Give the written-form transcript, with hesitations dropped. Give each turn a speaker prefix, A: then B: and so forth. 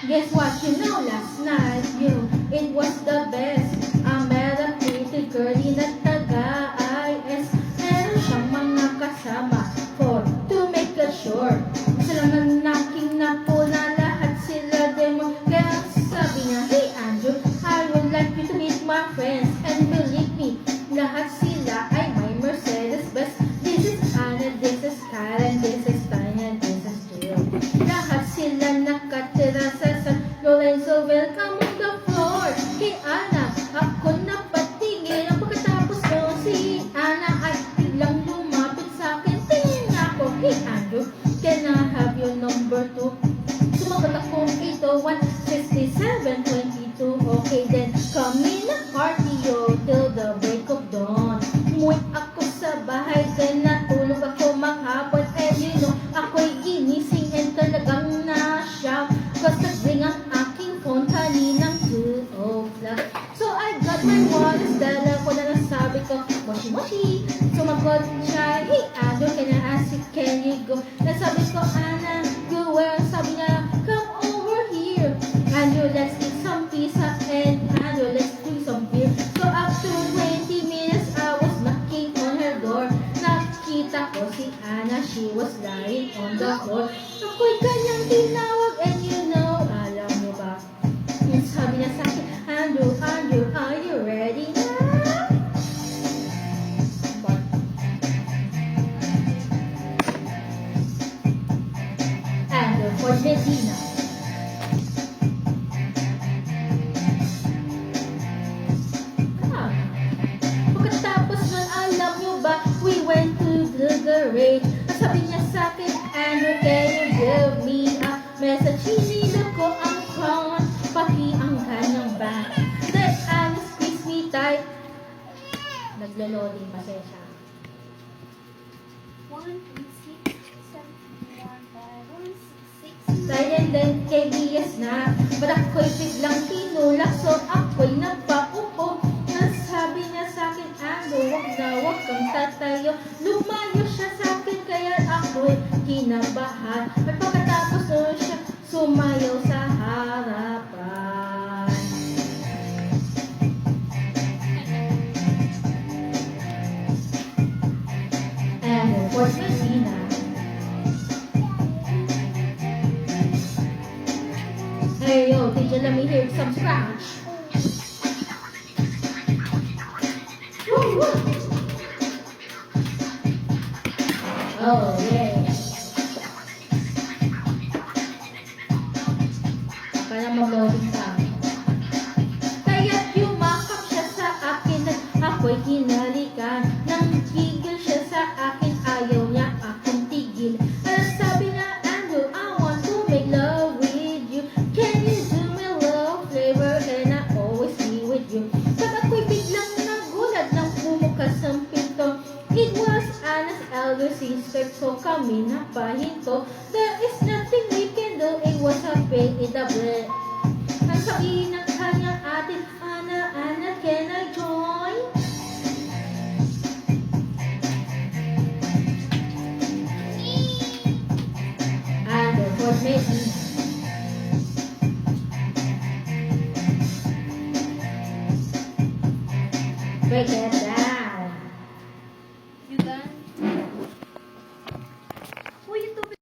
A: Guess what? You know, last night, it was the best. I met a pretty girlie na taga-IS. Meron siyang mga kasama to make it short. Gusto lang ng knocking na po na lahat sila demo. Kaya sabi niya, hey Andrew, I would like you to meet my friends. And believe me, lahat sila ay my Mercedes best. This is Anna, this is Karen, this is Tanya, this is Jill. Lahat sila nakatira sa San Lorenzo. Welcome on the floor. Kay Ana, ako napatigil. Ang pagkatapos ko, si Ana ay biglang lumapit sa akin. Tingin nga ako, hey Andrew, can I have your number 2? Sumagot ako, 801-6722. Okay then, kami na party yo till the break of dawn. Umuwi ako sa bahay, then natulog ako maghapon. And you know, ako'y ginising and talagang na-shock. Cause nag-ring ang aking phone kaninang 2 o'clock. So I got my wallet, dala ko na nasabi ko, moshi moshi. Sumagot siya, hey Andrew, can I ask you, can you go? Nasabi ko, Anna, go where? Sabi niya, come over here. Andrew, let's eat some pizza, and Andrew, let's drink some beer. So after 20 minutes, I was knocking on her door. Nakita ko si Anna, she was lying on the floor. Ako'y kanyang tinawag, and you know, alam mo ba? Yung sabi niya sa akin, Andrew, Andrew, are you ready na? Andrew for Medina. Pagkatapos nun, alam nyo ba, we went to the garage. Ang sabi niya sa akin, Andrew, can you give me a message? Hinila ko ang phone, pati ang kanyang bag. Then, Anna squeeze me tight. Naglo-loading pa siya. 1, 2, 3, 4, 5, 1, 6, 6. And then, KBS na. But ako'y biglang tinulak, so ako'y nagpaupo. Nasabi niya sa akin, Andrew, wag kang tatayo. Lumayo siya sa akin, kaya ako'y kinabahan. At pagkatapos nun siya, sumayaw sa harapan. Andrew for Medina. Hey yo, teacher, let me hear some scratch. Oh, yeah. Kaya mag-loading ka. Kaya't yumakap siya sa akin at ako'y hinalikan. Nang gigil siya sa akin, ayaw niya akong tigil. At sabi na, Andrew, I want to make love with you. Can you do me love flavor and I always be with you? Pag ako'y biglang nagulat nang bumukas ang pinto, it was Anna's elder sister, so kami napahinto. There is nothing we can do, it was a pain in the butt. Ang sabi ng kanyang atin, Anna, Anna, can I join? Andrew for Medina. Break it down.